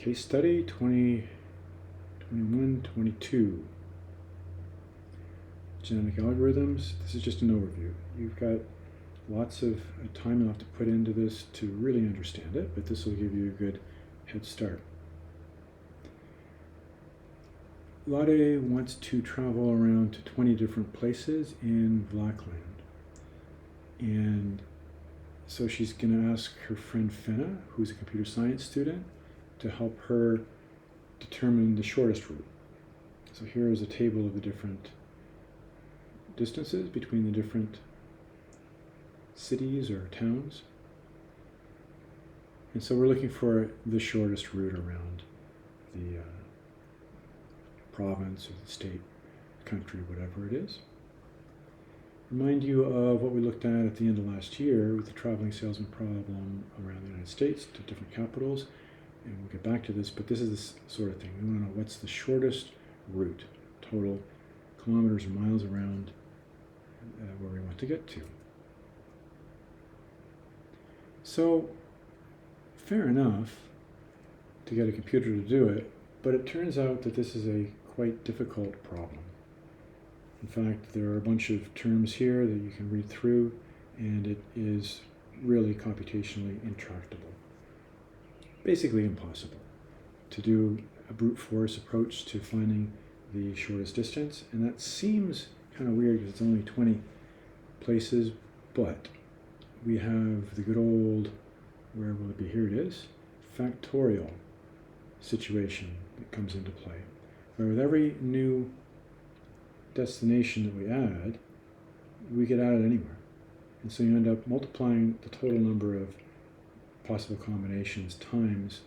Case study 2021-22. Genetic algorithms. This is just an overview. You've got lots of time you'll have to put into this to really understand it, but this will give you a good head start. Lade wants to travel around to 20 different places in Vlakland. And so she's going to ask her friend Finna, who's a computer science student, to help her determine the shortest route. So here is a table of the different distances between the different cities or towns. And so we're looking for the shortest route around the province or the state, country, whatever it is. Remind you of what we looked at the end of last year with the traveling salesman problem around the United States to different capitals. And we'll get back to this, but this is the sort of thing. We want to know what's the shortest route, total kilometers or miles around where we want to get to. So, fair enough to get a computer to do it, but it turns out that this is a quite difficult problem. In fact, there are a bunch of terms here that you can read through, and it is really computationally intractable. Basically impossible to do a brute force approach to finding the shortest distance, and that seems kind of weird because it's only 20 places, but we have the good old, where will it be? Here it is, factorial situation that comes into play, where with every new destination that we add, we get added anywhere. And so you end up multiplying the total number of possible combinations times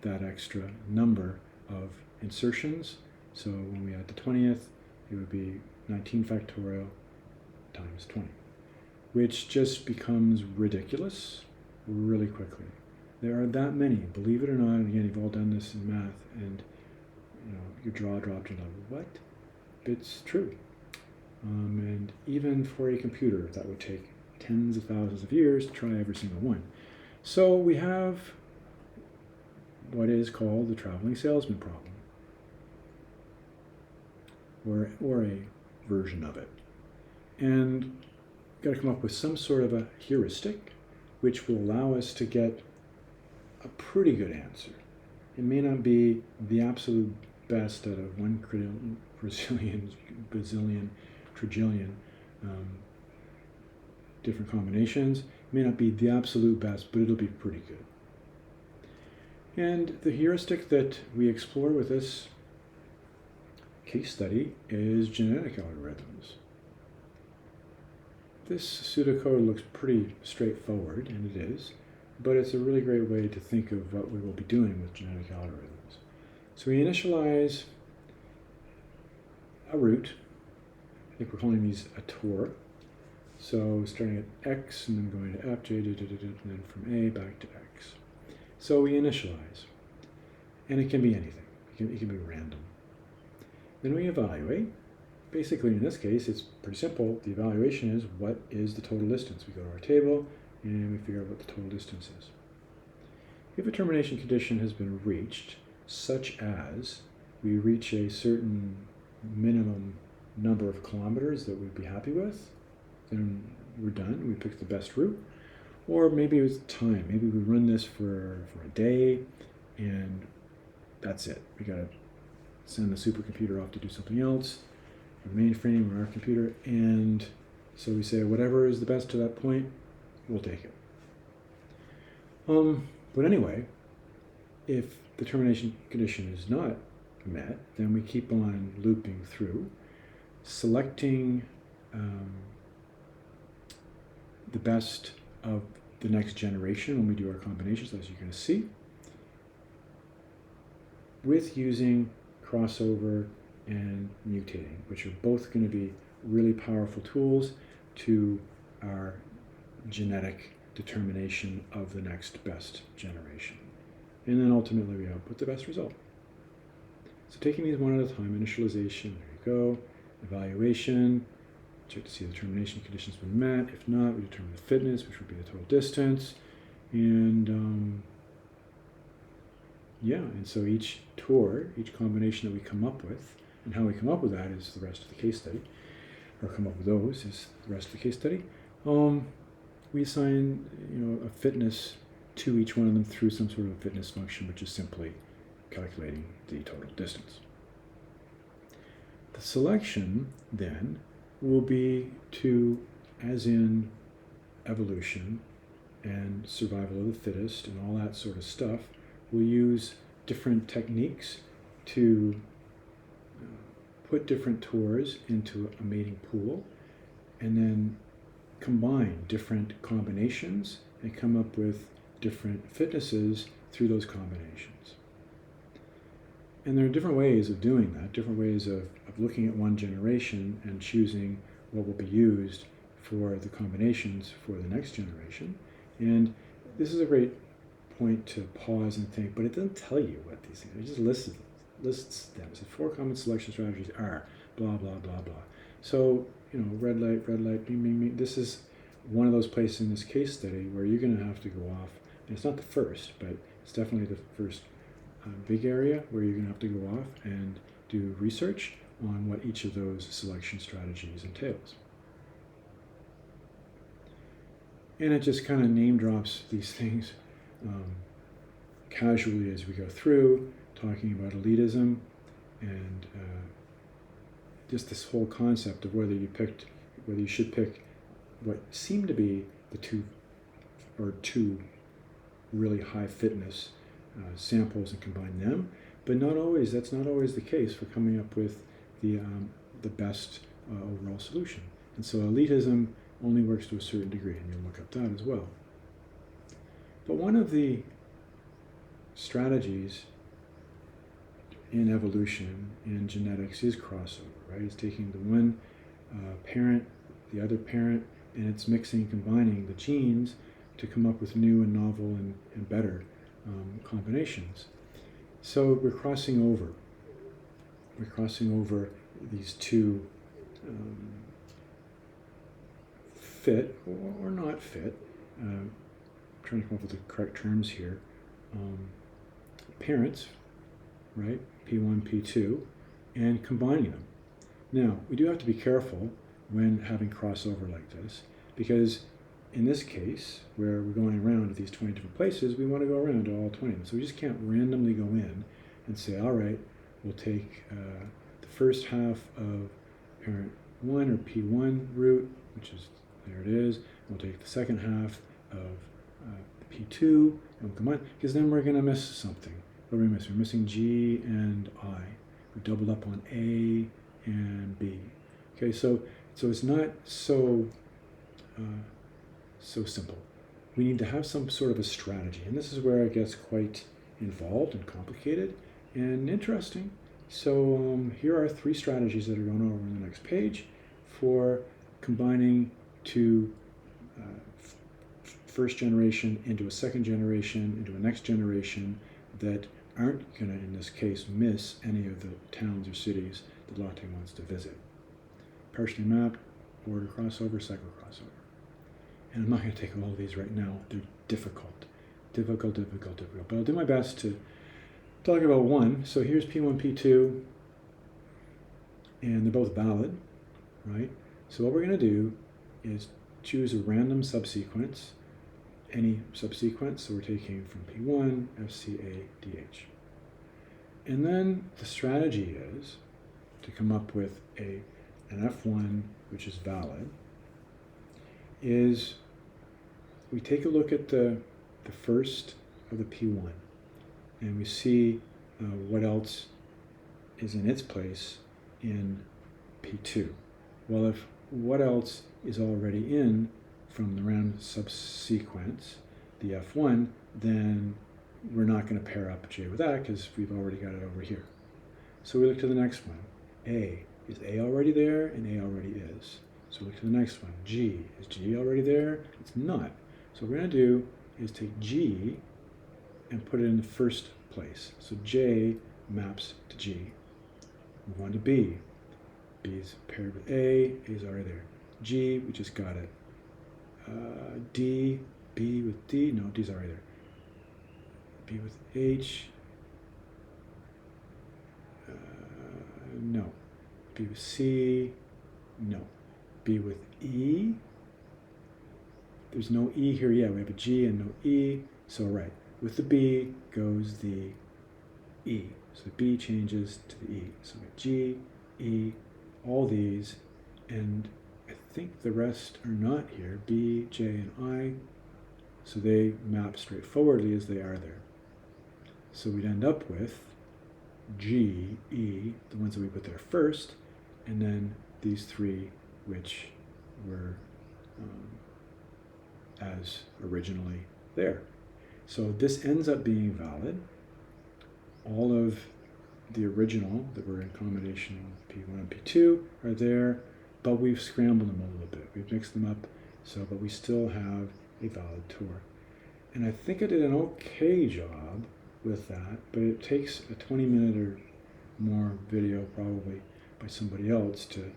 that extra number of insertions. So when we add the 20th, it would be 19 factorial times 20, which just becomes ridiculous really quickly. There are that many, believe it or not, and again, you've all done this in math, and your jaw dropped and like, what? It's true. And even for a computer, that would take tens of thousands of years to try every single one. So we have what is called the traveling salesman problem, or a version of it. And got to come up with some sort of a heuristic which will allow us to get a pretty good answer. It may not be the absolute best out of 1 bazillion, trillion different combinations. It may not be the absolute best, but it'll be pretty good. And the heuristic that we explore with this case study is genetic algorithms. This pseudocode looks pretty straightforward, and it is, but it's a really great way to think of what we will be doing with genetic algorithms. So we initialize a route. I think we're calling these a tour. So starting at X and then going to F, J, and then from A back to X. So we initialize, and it can be anything. It can be random. Then we evaluate. Basically, in this case, it's pretty simple. The evaluation is what is the total distance. We go to our table and we figure out what the total distance is. If a termination condition has been reached, such as we reach a certain minimum number of kilometers that we'd be happy with, then we're done. We pick the best route. Or maybe it was time. Maybe we run this for a day and that's it. We got to send the supercomputer off to do something else, our mainframe or our computer, and so we say whatever is the best to that point, we'll take it. But anyway, if the termination condition is not met, then we keep on looping through, selecting the best of the next generation when we do our combinations, as you're going to see, with using crossover and mutating, which are both going to be really powerful tools to our genetic determination of the next best generation. And then ultimately we output the best result. So taking these one at a time, initialization, there you go, evaluation, check to see the termination conditions been met. If not, we determine the fitness, which would be the total distance, and Yeah, and so each tour, each combination that we come up with, and how we come up with that is the rest of the case study, or come up with those is the rest of the case study. We assign, a fitness to each one of them through some sort of fitness function, which is simply calculating the total distance. The selection, then, will be to, as in evolution and survival of the fittest and all that sort of stuff, we'll use different techniques to put different tours into a mating pool and then combine different combinations and come up with different fitnesses through those combinations. And there are different ways of doing that, different ways of looking at one generation and choosing what will be used for the combinations for the next generation. And this is a great point to pause and think, but it doesn't tell you what these things are. It just lists them. So 4 common selection strategies are blah, blah, blah, blah. So, red light, bing, bing, bing. This is one of those places in this case study where you're going to have to go off. And it's not the first, but it's definitely the first big area where you're going to have to go off and do research on what each of those selection strategies entails. And it just kind of name drops these things casually as we go through, talking about elitism and just this whole concept of whether you should pick what seem to be the two really high fitness samples and combine them, but that's not always the case for coming up with the best overall solution. And so elitism only works to a certain degree, and you'll look up that as well. But one of the strategies in evolution, in genetics, is crossover, right? It's taking the one parent, the other parent, and it's mixing and combining the genes to come up with new and novel and better combinations. So we're crossing over. We're crossing over these two fit or not fit. I'm trying to come up with the correct terms here. Parents, right? P1, P2, and combining them. Now, we do have to be careful when having crossover like this, because in this case, where we're going around to these 20 different places, we want to go around to all 20 of them. So we just can't randomly go in and say, all right, we'll take the first half of parent 1 or P1 root, which is, there it is, and we'll take the second half of P2, and we'll combine, because then we're going to miss something. What are we missing? We're missing G and I. We doubled up on A and B. Okay, so it's not so simple. We need to have some sort of a strategy, and this is where it gets quite involved and complicated and interesting. So here are 3 strategies that are going over on the next page for combining two first generation into a second generation, into a next generation that aren't going to, in this case, miss any of the towns or cities that Latte wants to visit. Partially mapped, order crossover, cycle crossover. And I'm not going to take all of these right now. They're difficult. But I'll do my best to talk about one. So here's P1, P2, and they're both valid, right? So what we're going to do is choose a random subsequence, any subsequence. So we're taking from P1, FCA, DH. And then the strategy is to come up with an F1, which is valid, is we take a look at the first of the P1 and we see what else is in its place in P2. Well, if what else is already in from the random subsequence, the F1, then we're not going to pair up J with that because we've already got it over here. So we look to the next one. A, is A already there? And A already is. So look to the next one. G, is G already there? It's not. So what we're going to do is take G and put it in the first place. So J maps to G. Move on to B. B is paired with A is already there. G, we just got it. D, B with D, no, D's already there. B with H, B with C, no. B with E, there's no E here yet. We have a G and no E, so right. With the B goes the E. So the B changes to the E. So we have G, E, all these, and I think the rest are not here, B, J, and I, so they map straightforwardly as they are there. So we'd end up with G, E, the ones that we put there first, and then these three which were as originally there. So this ends up being valid. All of the original that were in combination P1 and P2 are there, but we've scrambled them a little bit. We've mixed them up, but we still have a valid tour. And I think I did an okay job with that, but it takes a 20-minute or more video probably by somebody else to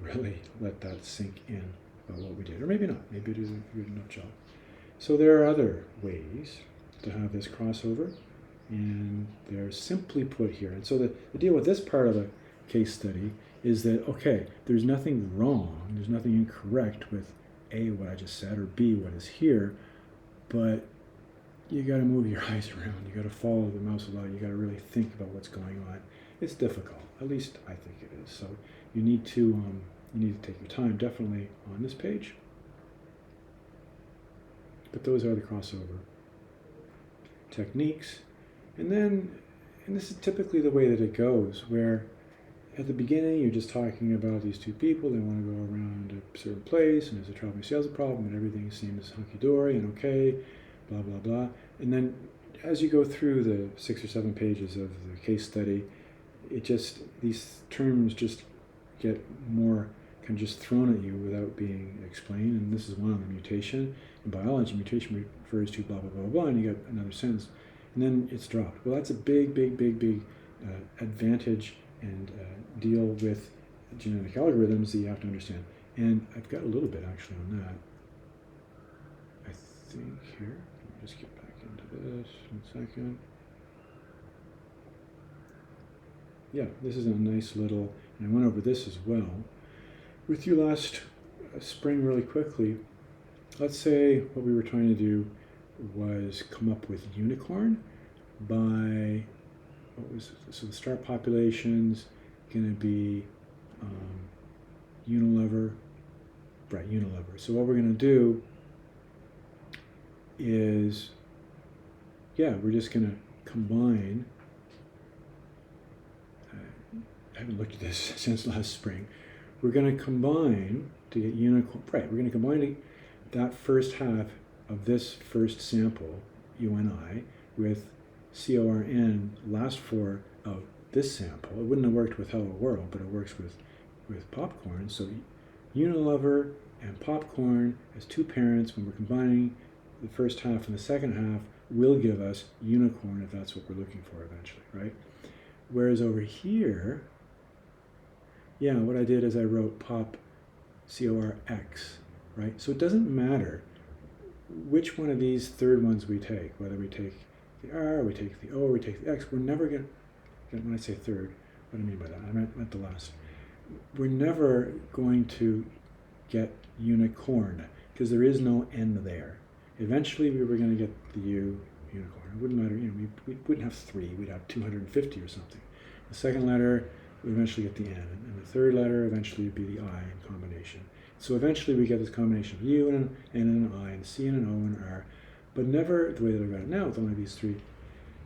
really let that sink in about what we did. Or maybe not. Maybe it is a good enough job. So there are other ways to have this crossover, and they're simply put here. And so the deal with this part of the case study is that, okay, there's nothing wrong, there's nothing incorrect with A, what I just said, or B, what is here, but you got to move your eyes around. You got to follow the mouse a lot. You got to really think about what's going on. It's difficult. At least I think it is. So you need to take your time, definitely on this page. But those are the crossover techniques. And this is typically the way that it goes, where at the beginning you're just talking about these two people. They want to go around a certain place, and there's a traveling sales problem, and everything seems hunky-dory and okay, blah, blah, blah. And then as you go through the 6 or 7 pages of the case study, these terms just get more kind of just thrown at you without being explained. And this is one of them, mutation. In biology, mutation refers to blah, blah, blah, blah, and you get another sentence. And then it's dropped. Well, that's a big, big, big, big advantage and deal with genetic algorithms that you have to understand. And I've got a little bit actually on that. I think here, let me just get back into this in a second. Yeah, this is a nice little, and I went over this as well with you last spring really quickly. Let's say what we were trying to do was come up with unicorn by, so the start population's going to be Unilever, right, Unilever. So what we're going to do is, we're just going to combine, I haven't looked at this since last spring. We're going to combine to get unicorn, right, we're going to combine that first half of this first sample, UNI, with CORN, last 4 of this sample. It wouldn't have worked with Hello World, but it works with popcorn. So Unilever and popcorn as 2 parents, when we're combining the first half and the second half, will give us unicorn if that's what we're looking for eventually, right? Whereas over here, what I did is I wrote pop CORX, right? So it doesn't matter which one of these third ones we take, whether we take the R, we take the O, or we take the X. We're never going to, when I say third, what do I mean by that? I meant the last. We're never going to get unicorn because there is no N there. Eventually we were going to get the unicorn. It wouldn't matter, we wouldn't have 3, we'd have 250 or something. The second letter, we eventually get the N, and the third letter eventually would be the I in combination. So eventually we get this combination of U and an N and an I, and C and an O and an R, but never the way that I've got it now with only these 3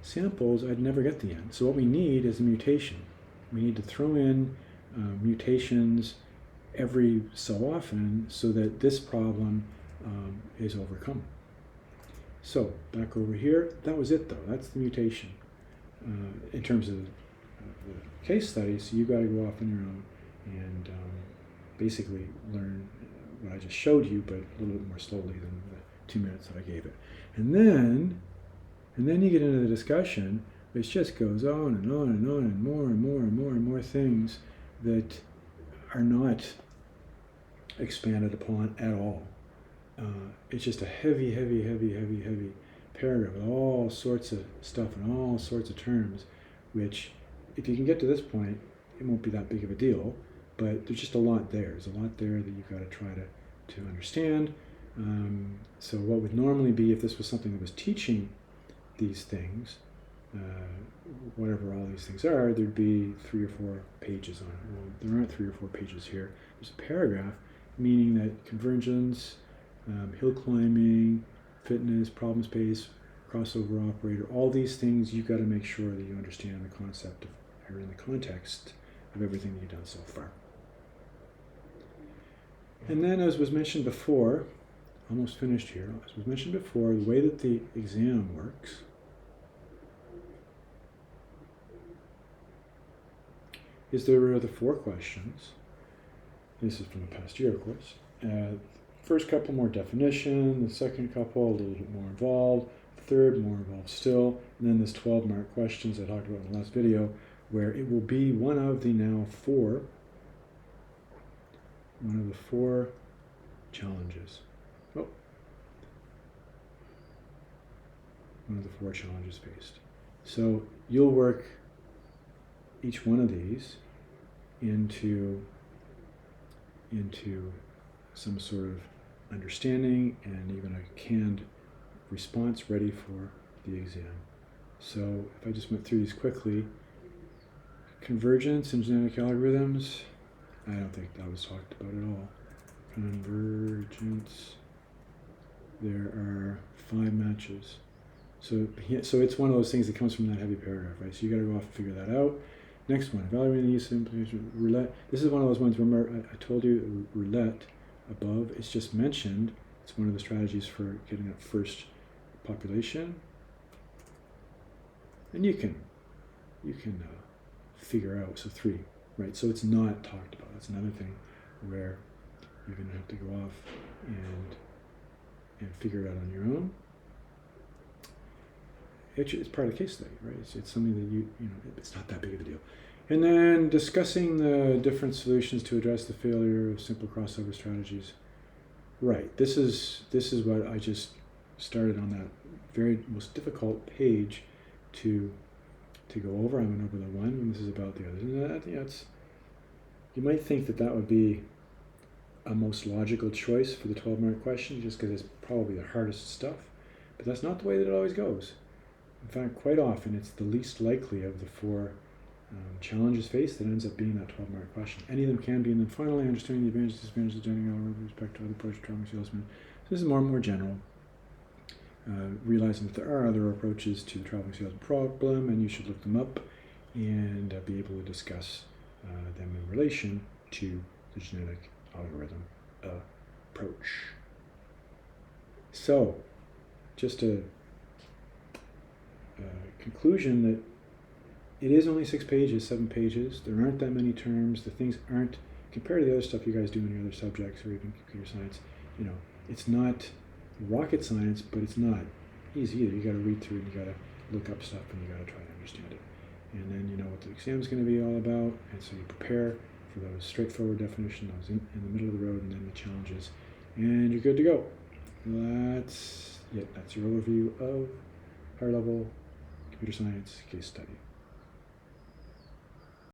samples, I'd never get the N. So what we need is a mutation. We need to throw in mutations every so often so that this problem is overcome. So back over here, that was it though. That's the mutation in terms of the case study. So you've got to go off on your own and basically learn what I just showed you, but a little bit more slowly than the 2 minutes that I gave it. And then you get into the discussion, which just goes on and on and on and more and more and more and more things that are not expanded upon at all. It's just a heavy, heavy, heavy, heavy, heavy paragraph with all sorts of stuff and all sorts of terms, which if you can get to this point, it won't be that big of a deal, but there's just a lot there. There's a lot there that you've got to try to understand. So what would normally be, if this was something that was teaching these things, whatever all these things are, there'd be 3 or 4 pages on it. Well, there aren't 3 or 4 pages here. There's a paragraph, meaning that convergence, hill climbing, fitness, problem space, crossover operator, all these things, you've got to make sure that you understand the concept of, or in the context of everything that you've done so far. And then, as was mentioned before, almost finished here, as was mentioned before, the way that the exam works is there are the 4 questions. This is from the past year, of course. First couple more definition, the second couple a little bit more involved, the third more involved still, and then this 12-mark questions I talked about in the last video, where it will be one of the 4 challenges. Oh, one of the 4 challenges faced. So you'll work each one of these into some sort of understanding and even a canned response ready for the exam. So if I just went through these quickly, convergence and genetic algorithms, I don't think that was talked about at all. Convergence, there are 5 matches. So it's one of those things that comes from that heavy paragraph, right? So you got to go off and figure that out. Next one, evaluating the use of implementation roulette. This is one of those ones, remember I told you roulette above, it's just mentioned. It's one of the strategies for getting up first population. And you can figure out, so 3, right? So it's not talked about. That's another thing where you're going to have to go off and figure it out on your own. It's part of the case study, right? It's something that you know, it's not that big of a deal. And then discussing the different solutions to address the failure of simple crossover strategies. Right, this is what I just started on that very most difficult page to go over. I went over the one, and this is about the others. And I think you might think that would be a most logical choice for the 12-mark question, just because it's probably the hardest stuff. But that's not the way that it always goes. In fact, quite often it's the least likely of the 4 challenges faced that ends up being that 12-mark question. Any of them can be, and then finally, understanding the advantages and disadvantages of general with respect to other approach to traveling salesman. So this is more and more general. Realizing that there are other approaches to the traveling salesman problem, and you should look them up and be able to discuss them in relation to the genetic algorithm approach. So, just a conclusion that it is only 6 pages, 7 pages. There aren't that many terms. The things aren't, compared to the other stuff you guys do in your other subjects or even computer science, you know, it's not rocket science, but it's not easy either. You got to read through it, you got to look up stuff, and you got to try to understand it. And then you know what the exam is going to be all about, and so you prepare for those straightforward definitions, those in the middle of the road, and then the challenges, and you're good to go. That's your overview of higher level computer science case study.